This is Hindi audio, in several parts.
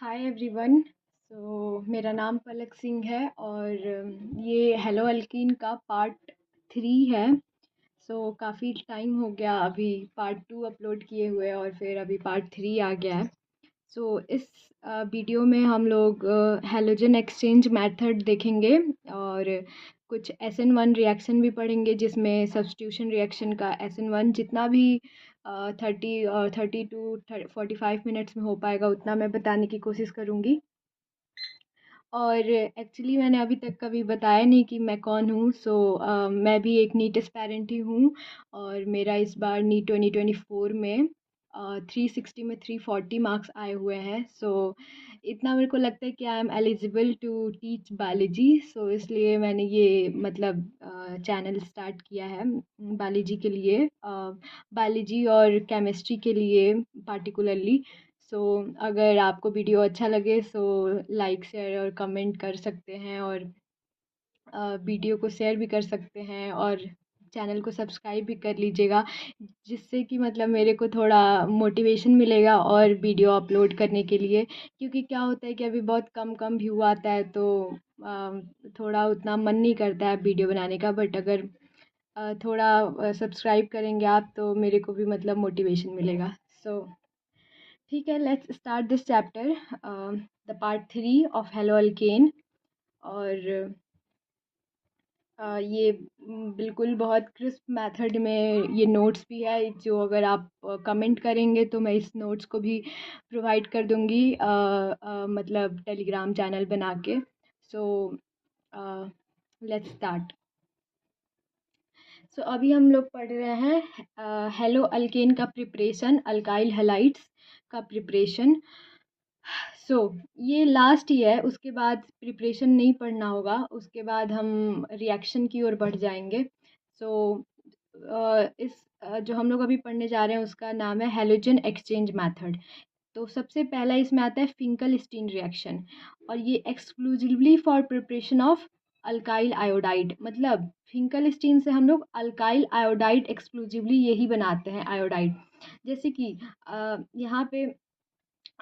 Hi everyone. मेरा नाम पलक सिंह है और ये हेलो अल्कीन का पार्ट 3 है। काफ़ी टाइम हो गया, अभी पार्ट 2 अपलोड किए हुए और फिर अभी पार्ट 3 आ गया है। इस वीडियो में हम लोग हैलोजन एक्सचेंज मेथड देखेंगे और कुछ SN1 रिएक्शन भी पढ़ेंगे, जिसमें सब्स्टिट्यूशन रिएक्शन का SN1 जितना भी 30 टू 45 मिनट्स में हो पाएगा उतना मैं बताने की कोशिश करूँगी। और एक्चुअली मैंने अभी तक कभी बताया नहीं कि मैं कौन हूँ। मैं भी एक नीट एस्पायरेंट ही हूँ और मेरा इस बार नीट 2024 में 360 में 340 मार्क्स आए हुए हैं। इतना मेरे को लगता है कि I am eligible to teach biology. इसलिए मैंने ये मतलब चैनल स्टार्ट किया है बायोलॉजी के लिए, बायोलॉजी और केमिस्ट्री के लिए पार्टिकुलरली। अगर आपको वीडियो अच्छा लगे लाइक शेयर और कमेंट कर सकते हैं और वीडियो को शेयर भी कर सकते हैं और चैनल को सब्सक्राइब भी कर लीजिएगा, जिससे कि मतलब मेरे को थोड़ा मोटिवेशन मिलेगा और वीडियो अपलोड करने के लिए। क्योंकि क्या होता है कि अभी बहुत कम कम व्यू आता है, तो थोड़ा उतना मन नहीं करता है वीडियो बनाने का। बट अगर थोड़ा सब्सक्राइब करेंगे आप तो मेरे को भी मतलब मोटिवेशन मिलेगा। ठीक है, let's start this chapter, the part 3 of hello alkane. और ये बिल्कुल बहुत क्रिस्प मेथड में ये नोट्स भी है, जो अगर आप कमेंट करेंगे तो मैं इस नोट्स को भी प्रोवाइड कर दूँगी, मतलब टेलीग्राम चैनल बना के। So let's start. अभी हम लोग पढ़ रहे हैं हेलो अल्केन का प्रिपरेशन, अल्काइल हैलाइड्स का प्रिपरेशन। ये लास्ट ही है, उसके बाद प्रिपरेशन नहीं पढ़ना होगा, उसके बाद हम रिएक्शन की ओर बढ़ जाएंगे। जो हम लोग अभी पढ़ने जा रहे हैं उसका नाम है हैलोजन एक्सचेंज मेथड। तो सबसे पहला इसमें आता है फिंकल-स्टीन रिएक्शन, और ये exclusively for preparation of alkyl iodide. मतलब फिंकल-स्टीन से हम लोग अल्काइल आयोडाइड एक्सक्लूसिवली यही बनाते हैं, आयोडाइड। जैसे कि यहाँ पे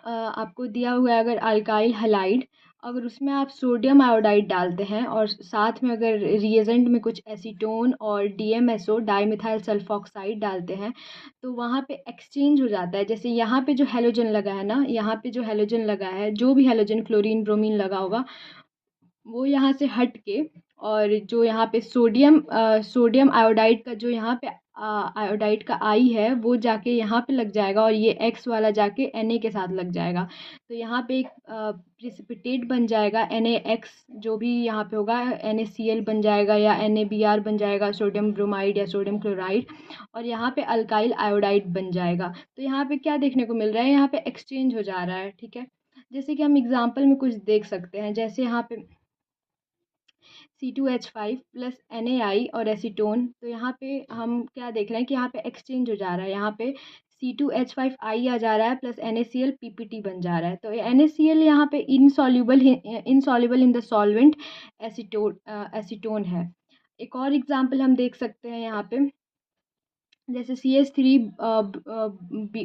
आपको दिया हुआ है, अगर अल्काइल हैलाइड, अगर उसमें आप सोडियम आयोडाइड डालते हैं और साथ में अगर रिएजेंट में कुछ एसीटोन और DMSO, डाइमिथाइल सल्फॉक्साइड डालते हैं, तो वहाँ पे एक्सचेंज हो जाता है। जैसे यहाँ पे जो हैलोजन लगा है ना, यहाँ पे जो हैलोजन लगा है, जो भी हैलोजन क्लोरीन ब्रोमीन लगा होगा, वो यहाँ से हट के, और जो यहाँ पे सोडियम आयोडाइड का जो यहाँ पे आयोडाइड का आई है, वो जाके यहाँ पे लग जाएगा, और ये X वाला जाके Na के साथ लग जाएगा। तो यहाँ पे एक प्रिसिपिटेट बन जाएगा NaX, जो भी यहाँ पे होगा NaCl बन जाएगा या NaBr बन जाएगा, सोडियम ब्रोमाइड या सोडियम क्लोराइड, और यहाँ पे अल्काइल आयोडाइड बन जाएगा। तो यहाँ पे क्या देखने को मिल रहा है, यहाँ पे एक्सचेंज हो जा रहा है। ठीक है, जैसे कि हम एग्जाम्पल में कुछ देख सकते हैं, जैसे यहाँ पे C2H5 प्लस NaI और एसीटोन। तो यहाँ पे हम क्या देख रहे हैं कि यहाँ पे एक्सचेंज हो जा रहा है, यहाँ पे C2H5I आ जा रहा है प्लस NaCl PPT बन जा रहा है। तो NaCl यहाँ पे insoluble in the solvent acetone है। एक और एग्जांपल हम देख सकते हैं यहाँ पे, जैसे CH3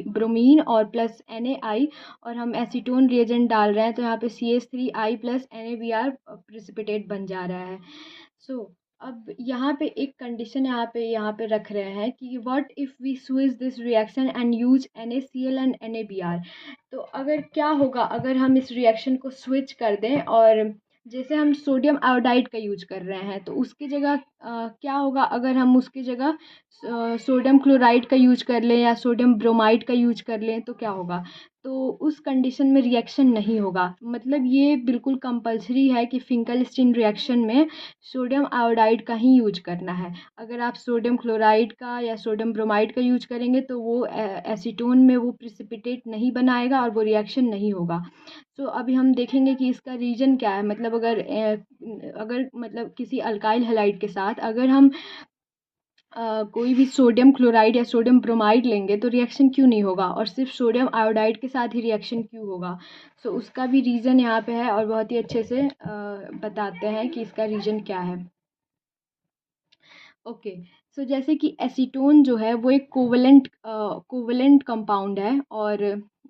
ब्रोमीन और प्लस NaI, और हम एसीटोन रिएजेंट डाल रहे हैं, तो यहाँ पे CH3I प्लस NaBr प्रिसिपिटेट बन जा रहा है। अब यहाँ पे एक कंडीशन यहाँ पे रख रहे हैं कि what if we switch this reaction and use NaCl and NaBr। तो अगर क्या होगा, अगर हम इस रिएक्शन को स्विच कर दें, और जैसे हम सोडियम आयोडाइड का यूज कर रहे हैं, तो उसकी जगह क्या होगा, अगर हम उसकी जगह सोडियम क्लोराइड का यूज कर लें या सोडियम ब्रोमाइड का यूज कर लें, तो क्या होगा, तो उस कंडीशन में रिएक्शन नहीं होगा। मतलब ये बिल्कुल कंपलसरी है कि फिंकल-स्टीन रिएक्शन में सोडियम आयोडाइड का ही यूज करना है। अगर आप सोडियम क्लोराइड का या सोडियम ब्रोमाइड का यूज करेंगे तो वो एसीटोन में वो प्रिसिपिटेट नहीं बनाएगा और वो रिएक्शन नहीं होगा। अभी हम देखेंगे कि इसका रीज़न क्या है। मतलब अगर मतलब किसी अल्काइल हैलाइड के साथ अगर हम कोई भी सोडियम क्लोराइड या सोडियम ब्रोमाइड लेंगे तो रिएक्शन क्यों नहीं होगा, और सिर्फ सोडियम आयोडाइड के साथ ही रिएक्शन क्यों होगा। उसका भी रीज़न यहाँ पे है, और बहुत ही अच्छे से बताते हैं कि इसका रीज़न क्या है। ओके, जैसे कि एसीटोन जो है वो एक कोवलेंट कंपाउंड है, और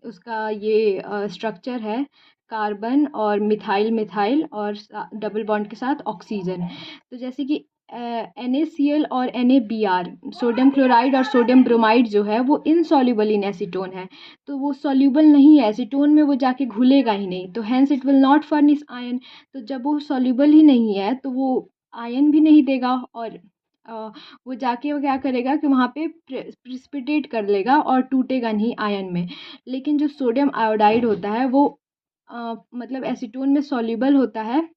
उसका ये स्ट्रक्चर है कार्बन और मिथाइल मिथाइल और डबल बॉन्ड के साथ ऑक्सीजन। तो जैसे कि NaCl और NaBr, सोडियम क्लोराइड और सोडियम ब्रोमाइड जो है वो इनसॉल्युबल इन एसीटोन है, तो वो सॉल्युबल नहीं है एसीटोन में, वो जाके घुलेगा ही नहीं, तो hence it will not furnish ion. तो जब वो सॉल्युबल ही नहीं है तो वो आयन भी नहीं देगा, और वो जाके वो क्या करेगा कि वहाँ पे प्रिसिपिटेट कर लेगा और टूटेगा नहीं आयन में। लेकिन जो सोडियम आयोडाइड होता है वो मतलब एसीटोन में सॉल्युबल होता है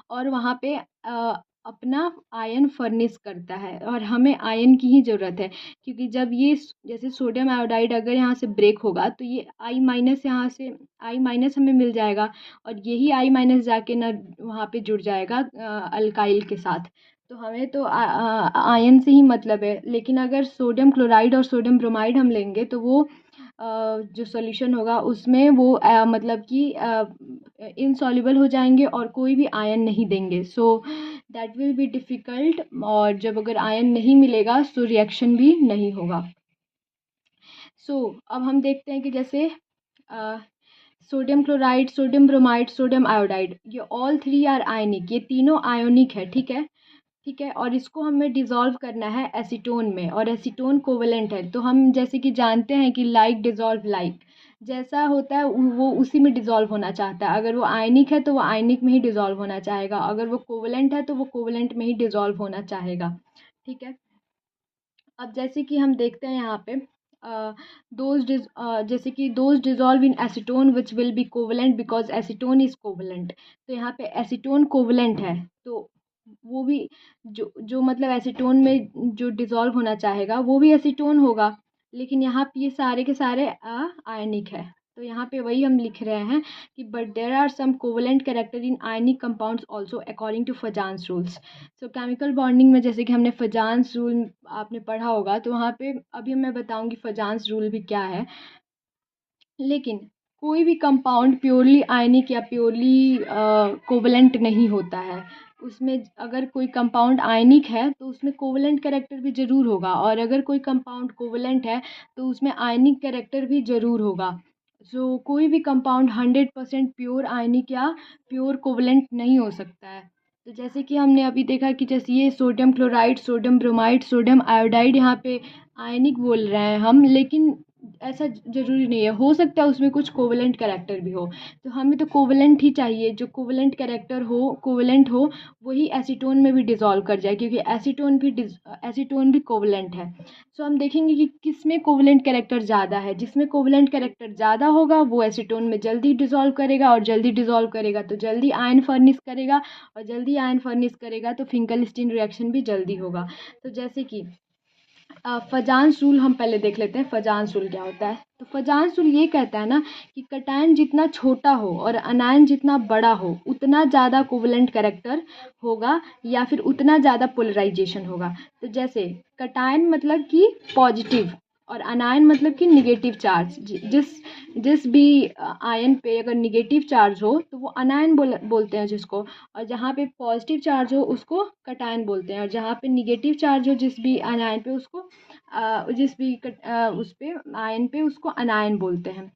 और वहाँ पे अपना आयन फर्निश करता है, और हमें आयन की ही ज़रूरत है, क्योंकि जब ये जैसे सोडियम आयोडाइड अगर यहाँ से ब्रेक होगा तो ये I माइनस यहाँ से I माइनस हमें मिल जाएगा, और यही I माइनस जाके ना वहाँ पे जुड़ जाएगा अल्काइल के साथ। तो हमें तो आयन से ही मतलब है। लेकिन अगर सोडियम क्लोराइड और सोडियम ब्रोमाइड हम लेंगे तो वो जो सॉल्यूशन होगा उसमें वो मतलब कि इनसॉल्युबल हो जाएंगे और कोई भी आयन नहीं देंगे, so that will be difficult. और जब अगर आयन नहीं मिलेगा तो रिएक्शन भी नहीं होगा। अब हम देखते हैं कि जैसे sodium chloride, sodium bromide, sodium iodide, ये ऑल थ्री आर आयनिक, ये तीनों आयोनिक है, ठीक है। ठीक है, और इसको हमें डिज़ोल्व करना है एसीटोन में, और एसीटोन कोवेलेंट है, तो हम जैसे कि जानते हैं कि लाइक डिज़ोल्व लाइक, जैसा होता है वो उसी में डिज़ोल्व होना चाहता है। अगर वो आयनिक है तो वो आयनिक में ही डिज़ोल्व होना चाहेगा, अगर वो कोवेलेंट है तो वो कोवेलेंट में ही डिज़ोल्व होना चाहेगा, ठीक है। अब जैसे कि हम देखते हैं यहाँ पे जैसे कि those dissolve in acetone which will be covalent because acetone is covalent. तो यहाँ पे एसीटोन कोवेलेंट है, तो वो भी जो मतलब एसीटोन में जो डिज़ोल्व होना चाहेगा वो भी एसीटोन होगा, लेकिन यहाँ पे ये सारे के सारे आयनिक है। तो यहाँ पे वही हम लिख रहे हैं कि but there are some covalent character in ionic compounds also according to Fajans rules. So chemical bonding में जैसे कि हमने फजान्स रूल आपने पढ़ा होगा, तो वहाँ पे अभी मैं बताऊँगी फजान्स रूल भी क्या है। लेकिन कोई भी कंपाउंड प्योरली आयनिक या प्योरली कोवेलेंट नहीं होता है। उसमें अगर कोई कंपाउंड आयनिक है तो उसमें कोवेलेंट कैरेक्टर भी ज़रूर होगा, और अगर कोई कंपाउंड कोवेलेंट है तो उसमें आयनिक कैरेक्टर भी ज़रूर होगा। कोई भी कंपाउंड 100% प्योर आयनिक या प्योर कोवेलेंट नहीं हो सकता है। तो जैसे कि हमने अभी देखा कि जैसे ये sodium chloride, sodium bromide, sodium iodide, यहाँ पे आयनिक बोल रहे हैं हम, लेकिन ऐसा ज़रूरी नहीं है, हो सकता है उसमें कुछ कोवेलेंट कैरेक्टर भी हो। तो हमें तो कोवेलेंट ही चाहिए, जो कोवेलेंट कैरेक्टर हो, कोवेलेंट हो, वही एसीटोन में भी डिज़ोल्व कर जाए, क्योंकि एसीटोन भी कोवेलेंट है। हम देखेंगे कि किस में कोवेलेंट कैरेक्टर ज़्यादा है। जिसमें कोवेलेंट कैरेक्टर ज़्यादा होगा वो एसीटोन में जल्दी डिज़ोल्व करेगा, और जल्दी डिज़ोल्व करेगा तो जल्दी आयन फर्निश करेगा, और जल्दी आयन फर्निश करेगा तो फिंकल-स्टीन रिएक्शन भी जल्दी होगा। तो जैसे कि फजान्स रूल हम पहले देख लेते हैं। फजान्स रूल क्या होता है? तो फजान्स रूल ये कहता है ना कि कटायन जितना छोटा हो और अनायन जितना बड़ा हो उतना ज़्यादा कोवेलेंट कैरेक्टर होगा, या फिर उतना ज़्यादा पोलराइजेशन होगा। तो जैसे कटायन मतलब कि पॉजिटिव, और अनायन मतलब कि निगेटिव चार्ज। जिस जिस भी आयन पे अगर निगेटिव चार्ज हो तो वो अनायन बोलते हैं जिसको, और जहाँ पे पॉजिटिव चार्ज हो उसको कटायन बोलते हैं, और जहाँ पे निगेटिव चार्ज हो जिस भी आयन पे उसको उस पे आयन पे उसको अनायन बोलते हैं।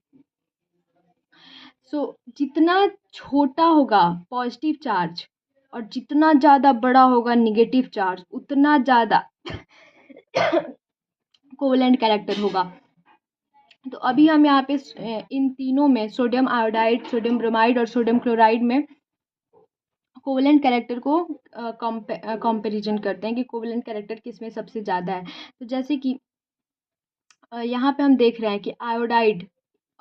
जितना छोटा होगा पॉजिटिव चार्ज और जितना ज़्यादा बड़ा होगा निगेटिव चार्ज उतना ज़्यादा कोवेलेंट कैरेक्टर होगा। तो अभी हम यहाँ पे इन तीनों में सोडियम आयोडाइड, सोडियम ब्रोमाइड और सोडियम क्लोराइड में कोवेलेंट कैरेक्टर को कंपैरिजन करते हैं कि कोवेलेंट कैरेक्टर किस में सबसे ज़्यादा है। तो जैसे कि यहाँ पे हम देख रहे हैं कि आयोडाइड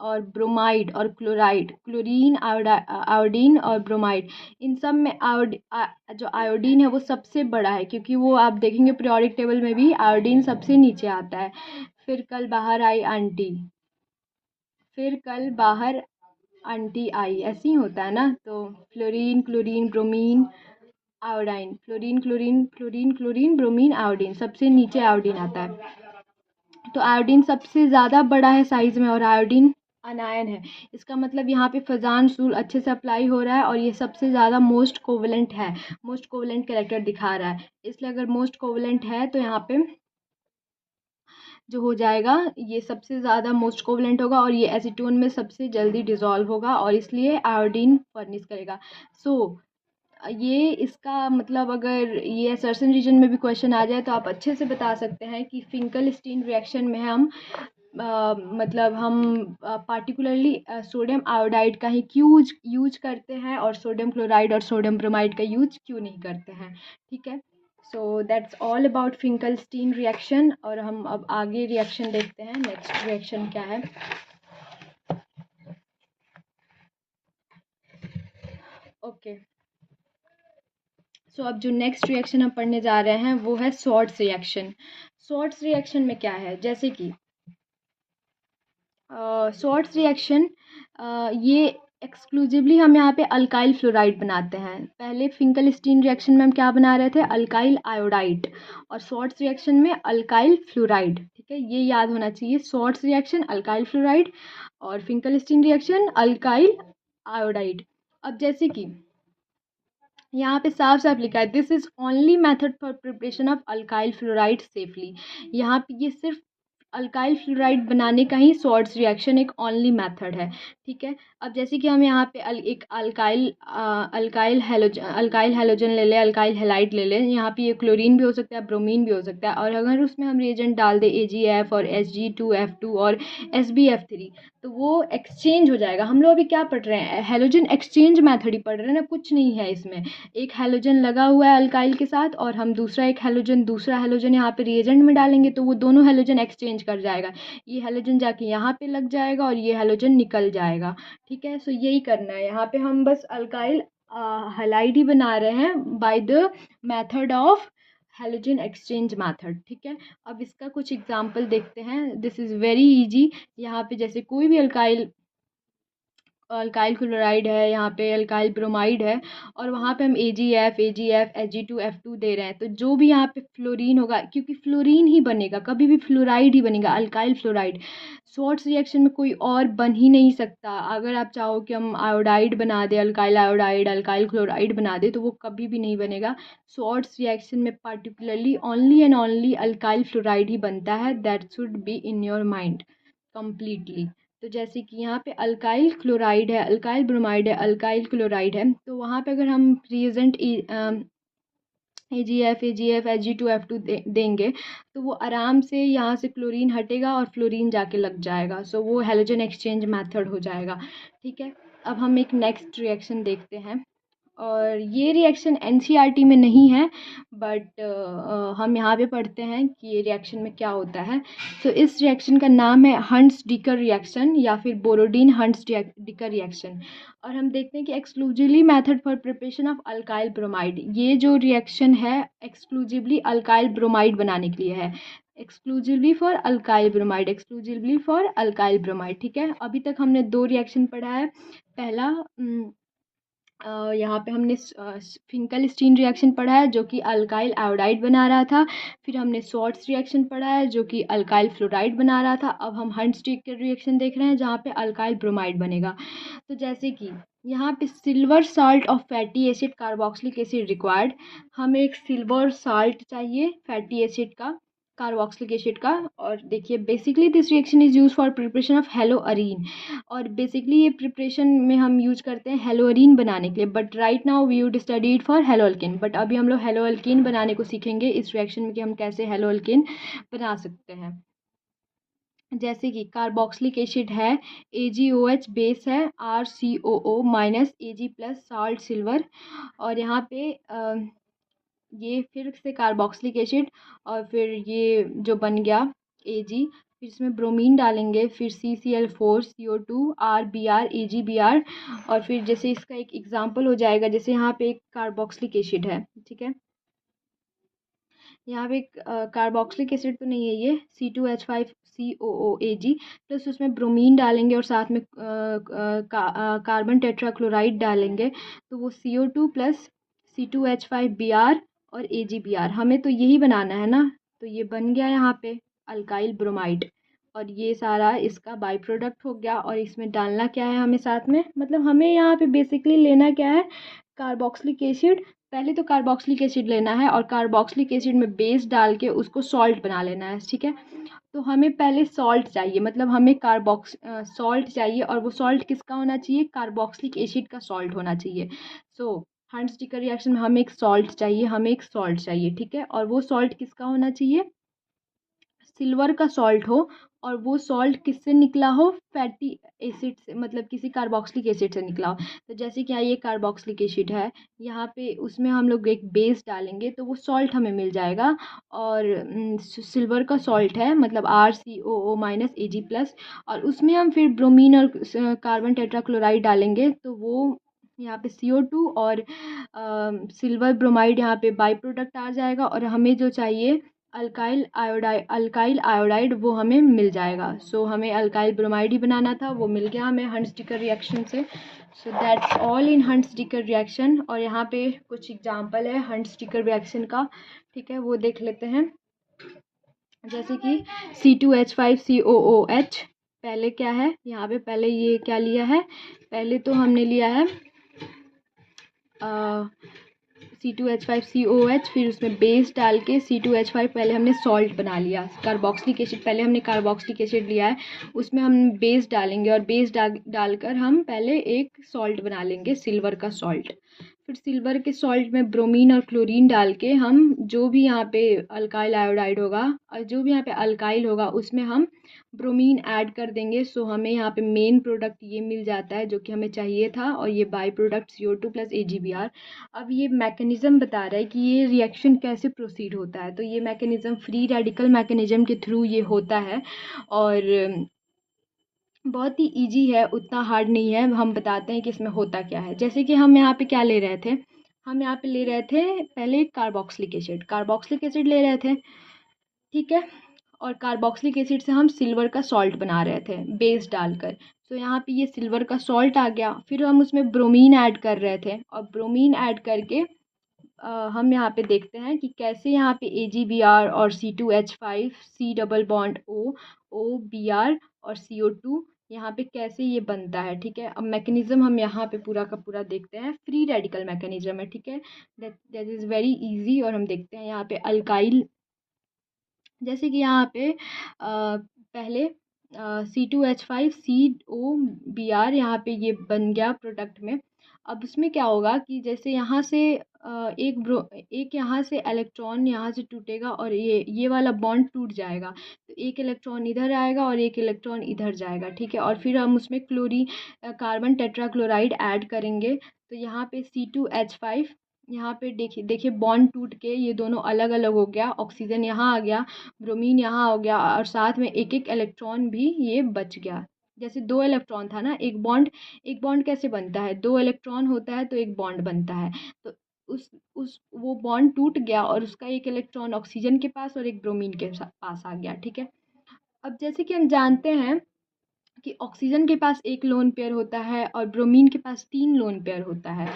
और ब्रोमाइड और क्लोराइड, क्लोरीन, आयोडीन और ब्रोमाइड, इन सब में जो आयोडीन है वो सबसे बड़ा है, क्योंकि वो आप देखेंगे पीरियोडिक टेबल में भी आयोडीन सबसे नीचे आता है। फिर कल बाहर आई आंटी, फिर कल बाहर आंटी आई, ऐसे ही होता है ना। तो fluorine, chlorine, bromine, iodine, fluorine, chlorine, fluorine, chlorine, bromine, iodine, सबसे नीचे आयोडीन आता है। तो आयोडीन सबसे ज़्यादा बड़ा है साइज़ में, और आयोडीन अनायन है। इसका मतलब यहाँ पे फजान्स रूल अच्छे से अप्लाई हो रहा है, और ये सबसे ज़्यादा मोस्ट कोवेलेंट है, मोस्ट कोवेलेंट कैरेक्टर दिखा रहा है। इसलिए अगर मोस्ट कोवेलेंट है तो यहाँ पे जो हो जाएगा ये सबसे ज़्यादा मोस्ट कोवलेंट होगा और ये एसीटोन में सबसे जल्दी डिज़ोल्व होगा और इसलिए आयोडीन फर्निश करेगा। सो ये इसका मतलब अगर ये असर्शन रीजन में भी क्वेश्चन आ जाए तो आप अच्छे से बता सकते हैं कि फिंकल-स्टीन रिएक्शन में हम मतलब हम पार्टिकुलरली सोडियम आयोडाइड का ही क्यों यूज करते हैं और सोडियम क्लोराइड और सोडियम ब्रोमाइड का यूज क्यों नहीं करते हैं। ठीक है, so that's all about Finkel-Stein reaction. और हम अब आगे रिएक्शन देखते हैं, नेक्स्ट रिएक्शन क्या है। ओके, सो अब जो नेक्स्ट रिएक्शन हम पढ़ने जा रहे हैं वो है शॉर्ट्स रिएक्शन। शॉर्ट्स रिएक्शन में क्या है, जैसे कि शॉर्ट्स रिएक्शन ये एक्सक्लूसिवली हम यहाँ पे अल्काइल फ्लोराइड बनाते हैं। पहले फिंकल-स्टीन रिएक्शन में हम क्या बना रहे थे, अल्काइल आयोडाइड, और शॉर्ट्स रिएक्शन में अल्काइल फ्लोराइड। ठीक है, ये याद होना चाहिए, शॉर्ट्स रिएक्शन अल्काइल फ्लोराइड और फिंकल-स्टीन रिएक्शन अल्काइल आयोडाइड। अब जैसे कि यहाँ पे साफ साफ लिखा है, this is only method for preparation of alkyl fluoride safely. यहाँ पे ये सिर्फ अल्काइल फ्लोराइड बनाने का ही शॉर्ट्स रिएक्शन एक ओनली मेथड है। ठीक है, अब जैसे कि हम यहाँ पे एक अल्काइल हैलोजन ले लें, अल्काइल हैलाइड ले लें। यहाँ पे ये क्लोरीन भी हो सकता है, ब्रोमीन भी हो सकता है, और अगर उसमें हम रिएजेंट डाल दें AgF और Hg2F2 और SbF3 तो वो एक्सचेंज हो जाएगा। हम लोग अभी क्या पढ़ रहे हैं, हैलोजन एक्सचेंज मेथड ही पढ़ रहे हैं ना, कुछ नहीं है इसमें। एक हैलोजन लगा हुआ है अल्काइल के साथ और हम दूसरा हैलोजन यहाँ पे रिएजेंट में डालेंगे तो वो दोनों हैलोजन एक्सचेंज कर जाएगा। ये हैलोजन जाके यहाँ पे लग जाएगा और ये हैलोजन निकल जाएगा। ठीक है, सो यही करना है यहाँ पे, हम बस अल्काइल हैलाइड ही बना रहे हैं by the method of halogen exchange method. ठीक है, अब इसका कुछ एग्जांपल देखते हैं, दिस इज़ वेरी इजी। यहाँ पे जैसे कोई भी अल्काइल क्लोराइड है, यहाँ पे अल्काइल ब्रोमाइड है और वहाँ पे हम AgF Ag2F2 दे रहे हैं, तो जो भी यहाँ पे फ्लोरीन होगा, क्योंकि फ्लोरीन ही बनेगा, कभी भी फ्लोराइड ही बनेगा, अल्काइल फ्लोराइड। शॉर्ट्स रिएक्शन में कोई और बन ही नहीं सकता। अगर आप चाहो कि हम आयोडाइड बना दें, अल्काइल आयोडाइड, अल्काइल क्लोराइड बना दें, तो वो कभी भी नहीं बनेगा। शॉर्ट्स रिएक्शन में particularly only and only alkyl fluoride ही बनता है। That should be in your mind completely. तो जैसे कि यहाँ पे अल्काइल क्लोराइड है, अल्काइल ब्रोमाइड है, अल्काइल क्लोराइड है, तो वहाँ पे अगर हम रिएजेंट AgF Ag2F2 देंगे तो वो आराम से यहाँ से क्लोरीन हटेगा और फ्लोरीन जाके लग जाएगा। सो वो हैलोजन एक्सचेंज मेथड हो जाएगा। ठीक है, अब हम एक नेक्स्ट रिएक्शन देखते हैं और ये रिएक्शन NCERT में नहीं है, बट हम यहाँ पे पढ़ते हैं कि ये रिएक्शन में क्या होता है। तो इस रिएक्शन का नाम है हंट्स डीकर रिएक्शन या फिर बोरोडीन हंट्स डीकर रिएक्शन। और हम देखते हैं कि exclusively method for preparation of alkyl bromide, ये जो रिएक्शन है एक्सक्लूसिवली अल्काइल ब्रोमाइड बनाने के लिए है। Exclusively for alkyl bromide, exclusively for alkyl bromide. ठीक है, अभी तक हमने दो रिएक्शन पढ़ा है। पहला यहाँ पे हमने फिंकल-स्टीन रिएक्शन पढ़ा है जो कि अल्काइल आयोडाइड बना रहा था। फिर हमने शॉर्ट्स रिएक्शन पढ़ा है जो कि अल्काइल फ्लोराइड बना रहा था। अब हम हंट्स डीकर रिएक्शन देख रहे हैं जहाँ पे अल्काइल ब्रोमाइड बनेगा। तो जैसे कि यहाँ पे silver salt of fatty acid carboxylic acid required, हमें एक सिल्वर साल्ट चाहिए फैटी एसिड का, कार्बोक्सिलिक एसिड का। और देखिए basically this reaction is use for preparation of haloarene, और बेसिकली ये प्रिपरेशन में हम यूज करते हैं हेलोअरीन बनाने के लिए। But right now we would studied for haloalkane, but अभी हम लोग हेलोअल्केन बनाने को सीखेंगे इस रिएक्शन में कि हम कैसे हेलोअल्केन बना सकते हैं। जैसे कि कार्बोक्सिलिक एसिड है, AgOH बेस है, RCOO minus Ag plus salt silver, और यहाँ पे ये फिर से कार्बोक्सिलिक एसिड और फिर ये जो बन गया Ag, फिर इसमें ब्रोमीन डालेंगे, फिर CCl4 CO2 RBr AgBr, और फिर जैसे इसका एक एग्जांपल हो जाएगा, जैसे यहाँ पे एक कार्बोक्सिलिक एसिड है। ठीक है, यहाँ पे कार्बोक्सिलिक एसिड तो नहीं है, ये C2H5COOAg प्लस उसमें ब्रोमीन डालेंगे और साथ में कार्बन टेट्राक्लोराइड डालेंगे, तो वो CO2 प्लस C2H5Br और AgBr। हमें तो यही बनाना है ना, तो ये बन गया यहाँ पे अल्काइल ब्रोमाइड, और ये सारा इसका बाई प्रोडक्ट हो गया। और इसमें डालना क्या है हमें साथ में, मतलब हमें यहाँ पे बेसिकली लेना क्या है, कार्बोक्सिलिक एसिड। पहले तो कार्बोक्सिलिक एसिड लेना है और कार्बोक्सिलिक एसिड में बेस डाल के उसको सॉल्ट बना लेना है। ठीक है, तो हमें पहले सॉल्ट चाहिए, मतलब हमें सॉल्ट चाहिए, और वो सॉल्ट किसका होना चाहिए, कार्बोक्सिलिक एसिड का सॉल्ट होना चाहिए। सो हंट स्टिकर रिएक्शन में हमें एक सॉल्ट चाहिए, ठीक है, और वो सॉल्ट किसका होना चाहिए, सिल्वर का सॉल्ट हो, और वो सॉल्ट किससे निकला हो, फैटी एसिड से, मतलब किसी कार्बोक्सिलिक एसिड से निकला हो। तो जैसे कि ये कार्बोक्सिलिक एसिड है, यहाँ पे उसमें हम लोग एक बेस डालेंगे तो वो सॉल्ट हमें मिल जाएगा, और सिल्वर का सॉल्ट है, मतलब RCOO-Ag+, और उसमें हम फिर ब्रोमीन और कार्बन टेट्राक्लोराइड डालेंगे तो वो यहाँ पे CO2 और सिल्वर ब्रोमाइड यहाँ पे बाई प्रोडक्ट आ जाएगा, और हमें जो चाहिए अल्काइल आयोडाइड वो हमें मिल जाएगा। सो हमें अल्काइल ब्रोमाइड ही बनाना था, वो मिल गया हमें हंट स्टिकर रिएक्शन से। So that's all in Hunt sticker reaction. और यहाँ पे कुछ एग्जांपल है हंट स्टिकर रिएक्शन का, ठीक है, वो देख लेते हैं। जैसे कि C2H5COOH, पहले क्या है यहाँ पे, पहले ये क्या लिया है, पहले तो हमने लिया है C2H5COH, फिर उसमें बेस डाल के C2H5, पहले हमने सॉल्ट बना लिया, कार्बोक्सिलिक एसिड, पहले हमने कार्बोक्सिलिक एसिड लिया है, उसमें हम बेस डालेंगे, और बेस डालकर हम पहले एक सॉल्ट बना लेंगे, सिल्वर का सॉल्ट। फिर सिल्वर के सॉल्ट में ब्रोमीन और क्लोरीन डाल के हम जो भी यहाँ पे अल्काइल आयोडाइड होगा, और जो भी यहाँ पे अल्काइल होगा उसमें हम ब्रोमीन ऐड कर देंगे। सो हमें यहाँ पे मेन प्रोडक्ट ये मिल जाता है जो कि हमें चाहिए था, और ये बाई प्रोडक्ट CO2 + AgBr। अब ये मैकेनिज़्म बता रहा है कि ये रिएक्शन कैसे प्रोसीड होता है। तो ये मैकेनिज़्म फ्री रेडिकल मैकेनिज़्म के थ्रू ये होता है, और बहुत ही ईजी है, उतना हार्ड नहीं है। हम बताते हैं कि इसमें होता क्या है। जैसे कि हम यहाँ पे क्या ले रहे थे, हम यहाँ पे ले रहे थे पहले कार्बोक्सिलिक एसिड ले रहे थे, ठीक है, और कार्बोक्सिलिक एसिड से हम सिल्वर का सॉल्ट बना रहे थे बेस डालकर। तो यहाँ पे ये सिल्वर का सॉल्ट आ गया, फिर हम उसमें ब्रोमीन ऐड कर रहे थे, और ब्रोमीन ऐड करके हम यहाँ पे देखते हैं कि कैसे यहाँ पे AgBr और C2H5 C double bond OBr और CO2 यहाँ पे कैसे ये बनता है, ठीक है। अब मैकेनिज्म हम यहाँ पे पूरा का पूरा देखते हैं, फ्री रेडिकल मैकेनिज्म है, ठीक है, दैट इज़ वेरी इजी। और हम देखते हैं यहाँ पे अल्काइल, जैसे कि यहाँ पे पहले C2H5COBr यहाँ पे ये बन गया प्रोडक्ट में। अब उसमें क्या होगा कि जैसे यहाँ से एक यहाँ से इलेक्ट्रॉन यहाँ से टूटेगा, और ये वाला बॉन्ड टूट जाएगा, तो एक इलेक्ट्रॉन इधर आएगा और एक इलेक्ट्रॉन इधर जाएगा, ठीक है, और फिर हम उसमें कार्बन टेट्राक्लोराइड ऐड करेंगे। तो यहाँ पे C2H5, यहाँ पे देखिए देखिए बॉन्ड टूट के ये दोनों अलग अलग हो गया, ऑक्सीजन यहाँ आ गया, ब्रोमीन यहाँ हो गया, और साथ में एक एक इलेक्ट्रॉन भी ये बच गया। जैसे दो इलेक्ट्रॉन था ना, एक बॉन्ड कैसे बनता है, दो इलेक्ट्रॉन होता है तो एक बॉन्ड बनता है। तो उस वो बॉन्ड टूट गया, और उसका एक इलेक्ट्रॉन ऑक्सीजन के पास और एक ब्रोमीन के पास आ गया, ठीक है। अब जैसे कि हम जानते हैं कि ऑक्सीजन के पास एक लोन पेयर होता है और ब्रोमीन के पास 3 लोन पेयर होता है,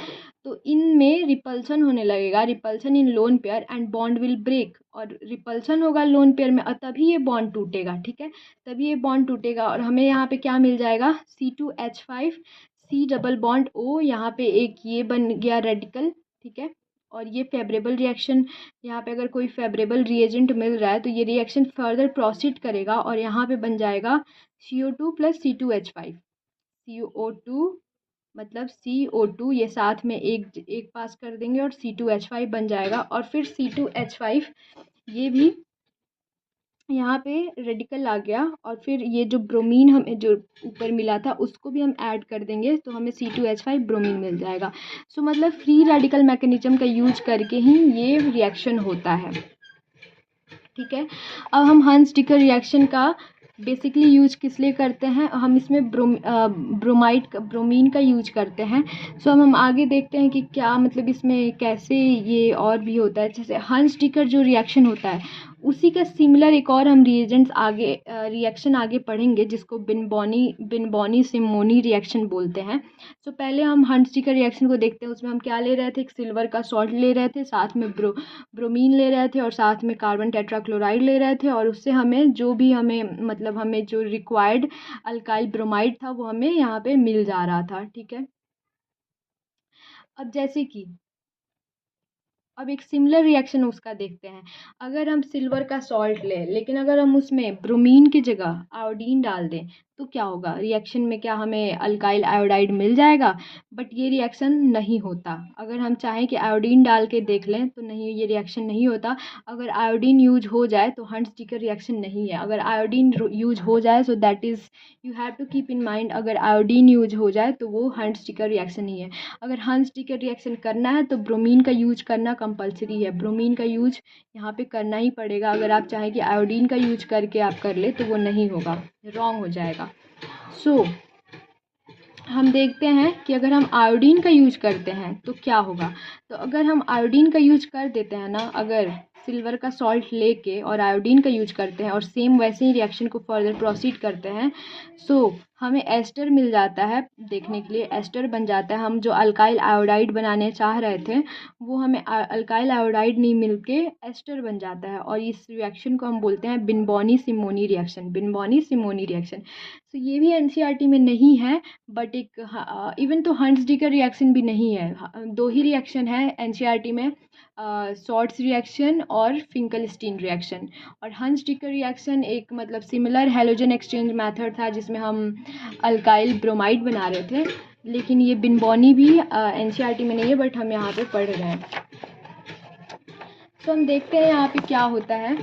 तो इनमें रिपल्सन होने लगेगा, repulsion in lone pair and bond will break, और रिपल्सन होगा लोन पेयर में, और तभी ये बॉन्ड टूटेगा, ठीक है, तभी ये बॉन्ड टूटेगा, और हमें यहाँ पे क्या मिल जाएगा, C2H5 C double bond O, यहाँ पे एक ये बन गया रेडिकल, ठीक है। और ये फेवरेबल रिएक्शन, यहाँ पे अगर कोई फेवरेबल रिएजेंट मिल रहा है तो ये रिएक्शन फर्दर प्रोसीड करेगा, और यहाँ पे बन जाएगा CO2 + C2H5, CO2 मतलब CO2 ये साथ में एक पास कर देंगे और C2H5 बन जाएगा, और फिर C2H5 ये भी यहाँ पे रेडिकल आ गया, और फिर ये जो ब्रोमीन हमें जो ऊपर मिला था उसको भी हम ऐड कर देंगे, तो हमें C2H5 ब्रोमीन मिल जाएगा। सो मतलब फ्री रेडिकल मैकेनिज्म का यूज करके ही ये रिएक्शन होता है, ठीक है। अब हम हंट स्टिकर रिएक्शन का बेसिकली यूज किस लिए करते हैं, हम इसमें ब्रोमीन का यूज करते हैं। सो हम आगे देखते हैं कि क्या मतलब इसमें कैसे ये और भी होता है। जैसे हंट स्टिकर जो रिएक्शन होता है उसी का सिमिलर एक और हम रिएक्शन आगे पढ़ेंगे, जिसको बिनबॉनी सिमोनी रिएक्शन बोलते हैं। सो पहले हम हंट स्टिकर रिएक्शन को देखते हैं। उसमें हम क्या ले रहे थे, एक सिल्वर का सॉल्ट ले रहे थे, साथ में ब्रोमीन ले रहे थे, और साथ में कार्बन टेट्राक्लोराइड ले रहे थे, और उससे हमें जो भी हमें जो रिक्वायर्ड अल्काइल ब्रोमाइड था वो हमें यहाँ पे मिल जा रहा था, ठीक है। अब जैसे कि अब एक सिमिलर रिएक्शन उसका देखते हैं। अगर हम सिल्वर का सॉल्ट लें, लेकिन अगर हम उसमें ब्रोमीन की जगह आयोडीन डाल दें तो क्या होगा? रिएक्शन में क्या हमें अल्काइल आयोडाइड मिल जाएगा? बट ये रिएक्शन नहीं होता। अगर हम चाहें कि आयोडीन डाल के देख लें तो नहीं, ये रिएक्शन नहीं होता। अगर आयोडीन यूज हो जाए तो हंट-स्टिकर रिएक्शन नहीं है। अगर आयोडीन यूज हो जाए, so that is, you have to keep in mind, अगर आयोडीन यूज हो जाए तो वो हंट-स्टिकर रिएक्शन नहीं है। अगर हंट-स्टिकर रिएक्शन करना है तो ब्रोमीन का यूज करना कंपलसरी है। ब्रोमीन का यूज यहाँ पे करना ही पड़ेगा। अगर आप चाहें कि आयोडीन का यूज करके आप कर ले तो वो नहीं होगा, रॉन्ग हो जाएगा। सो हम देखते हैं कि अगर हम आयोडीन का यूज करते हैं तो क्या होगा। तो अगर हम आयोडीन का यूज कर देते हैं ना, अगर सिल्वर का सॉल्ट लेके और आयोडीन का यूज करते हैं और सेम वैसे ही रिएक्शन को फर्दर प्रोसीड करते हैं, सो हमें एस्टर मिल जाता है। देखने के लिए एस्टर बन जाता है। हम जो अल्काइल आयोडाइड बनाने चाह रहे थे वो हमें अल्काइल आयोडाइड नहीं मिल के एस्टर बन जाता है, और इस रिएक्शन को हम बोलते हैं बिनबॉनी सिमोनी रिएक्शन। बिनबॉनी सिमोनी रिएक्शन, तो ये भी एनसीईआरटी में नहीं है, बट एक इवन तो हंट्स-डिकर रिएक्शन भी नहीं है। दो ही रिएक्शन है एनसीईआरटी में, शॉर्ट्स रिएक्शन और फिंकलस्टीन रिएक्शन। और हंट्स-डिकर रिएक्शन एक मतलब सिमिलर हैलोजन एक्सचेंज मेथड था जिसमें हम अल्काइल ब्रोमाइड बना रहे थे। लेकिन ये बिनबॉनी भी एनसीईआरटी में नहीं है, बट हम यहाँ पे पढ़ रहे हैं। तो हम देखते हैं यहाँ पे क्या होता है।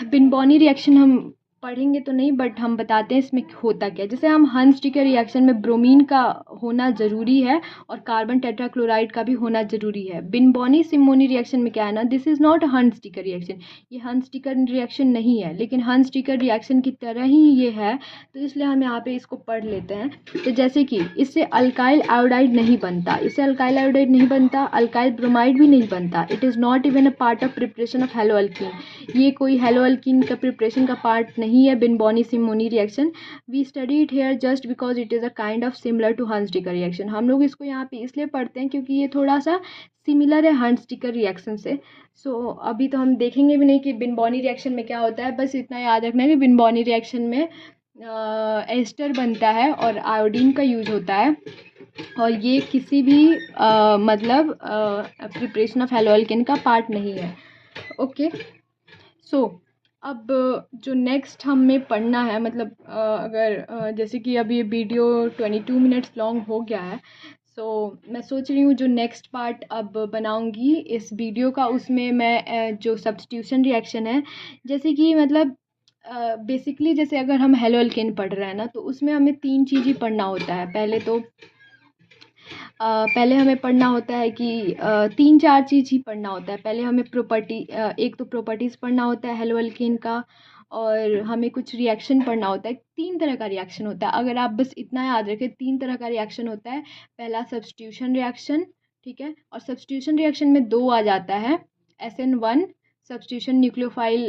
बिनबॉनी रिएक्शन हम पढ़ेंगे तो नहीं, बट हम बताते हैं इसमें होता क्या है। जैसे हम हंट्स-डिकर रिएक्शन में ब्रोमीन का होना ज़रूरी है और कार्बन टेट्राक्लोराइड का भी होना ज़रूरी है। बिनबॉनी सिमोनी रिएक्शन में क्या है ना, दिस इज़ नॉट हंट्स-डिकर रिएक्शन। ये हंट्स-डिकर रिएक्शन नहीं है, लेकिन हंट्स-डिकर रिएक्शन की तरह ही ये है, तो इसलिए हम यहाँ पे इसको पढ़ लेते हैं। तो जैसे कि इससे अल्काइल आयोडाइड नहीं बनता, इससे अल्काइल आयोडाइड नहीं बनता, अल्काइल ब्रोमाइड भी नहीं बनता। It is not even a part of preparation of haloalkene. ये कोई हैलोअल्कीन का प्रिपरेशन का पार्ट नहीं है बिनबॉनी Simonini reaction. We study it here just because it is a kind of similar to Hunsdiecker reaction. हम लोग इसको यहाँ पे इसलिए पढ़ते हैं क्योंकि ये थोड़ा सा सिमिलर है हंट्स-डिकर रिएक्शन से। सो अभी तो हम देखेंगे भी नहीं कि बिनबॉनी रिएक्शन में क्या होता है, बस इतना याद रखना है कि बिनबॉनी रिएक्शन में एस्टर बनता है और आयोडीन का यूज होता है, और ये किसी भी मतलब प्रिपरेशन ऑफ हैलोअल्केन का पार्ट नहीं है। ओके, सो अब जो नेक्स्ट हमें पढ़ना है, मतलब अगर जैसे कि अब ये वीडियो 22 मिनट्स लॉन्ग हो गया है, सो मैं सोच रही हूँ जो नेक्स्ट पार्ट अब बनाऊँगी इस वीडियो का, उसमें मैं जो सब्स्टिट्यूशन रिएक्शन है, जैसे कि मतलब बेसिकली जैसे अगर हम हैलोअल्केन पढ़ रहे हैं ना, तो उसमें हमें 3 चीज़ ही पढ़ना होता है। पहले हमें पढ़ना होता है कि 3-4 चीज़ ही पढ़ना होता है। पहले हमें एक तो प्रॉपर्टीज़ पढ़ना होता है हैलोअल्केन का, और हमें कुछ रिएक्शन पढ़ना होता है। 3 तरह का रिएक्शन होता है, अगर आप बस इतना याद रखें, 3 तरह का रिएक्शन होता है। पहला सब्स्टिट्यूशन रिएक्शन, ठीक है? और सब्स्टिट्यूशन रिएक्शन में 2 आ जाता है, SN1 substitution nucleophile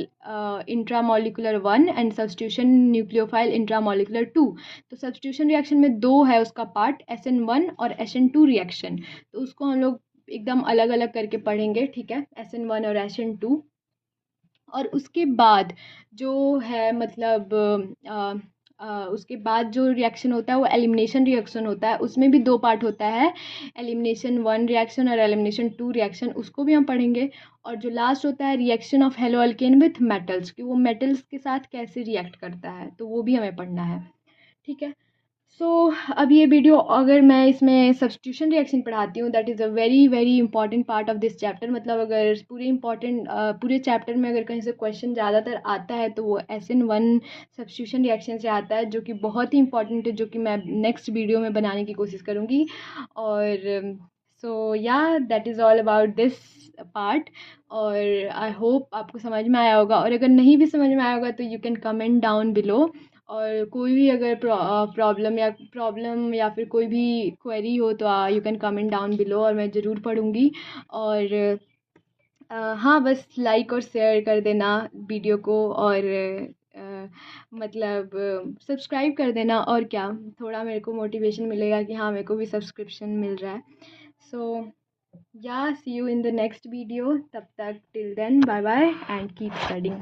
intramolecular 1 and substitution nucleophile intramolecular 2। तो सब्स्टिट्यूशन रिएक्शन में 2 है उसका पार्ट, SN1 और SN2 रिएक्शन। तो उसको हम लोग एकदम अलग-अलग करके पढ़ेंगे, ठीक है? SN1 और SN2। और उसके बाद जो है मतलब उसके बाद जो रिएक्शन होता है वो एलिमिनेशन रिएक्शन होता है। उसमें भी 2 पार्ट होता है, एलिमिनेशन 1 रिएक्शन और एलिमिनेशन 2 रिएक्शन, उसको भी हम पढ़ेंगे। और जो लास्ट होता है रिएक्शन ऑफ हैलोअल्केन विथ मेटल्स, कि वो मेटल्स के साथ कैसे रिएक्ट करता है, तो वो भी हमें पढ़ना है, ठीक है? सो अब ये वीडियो, अगर मैं इसमें सब्स्टिट्यूशन रिएक्शन पढ़ाती हूँ, that is a very very important part of this chapter. मतलब अगर पूरे चैप्टर में अगर कहीं से क्वेश्चन ज़्यादातर आता है तो वो SN1 सब्स्टिट्यूशन रिएक्शन से आता है, जो कि बहुत ही इंपॉर्टेंट है, जो कि मैं नेक्स्ट वीडियो में बनाने की कोशिश करूँगी। और सो या that is all about this part, और आई होप आपको समझ में आया होगा। और अगर नहीं भी समझ में आया होगा तो you can comment down below, और कोई भी अगर प्रॉब्लम या फिर कोई भी क्वेरी हो तो you can comment down below, और मैं ज़रूर पढ़ूँगी। और हाँ, बस लाइक और शेयर कर देना वीडियो को, और मतलब सब्सक्राइब कर देना, और क्या, थोड़ा मेरे को मोटिवेशन मिलेगा कि हाँ, मेरे को भी सब्सक्रिप्शन मिल रहा है। So yeah see you in the next video. तब तक till then bye bye and keep studying.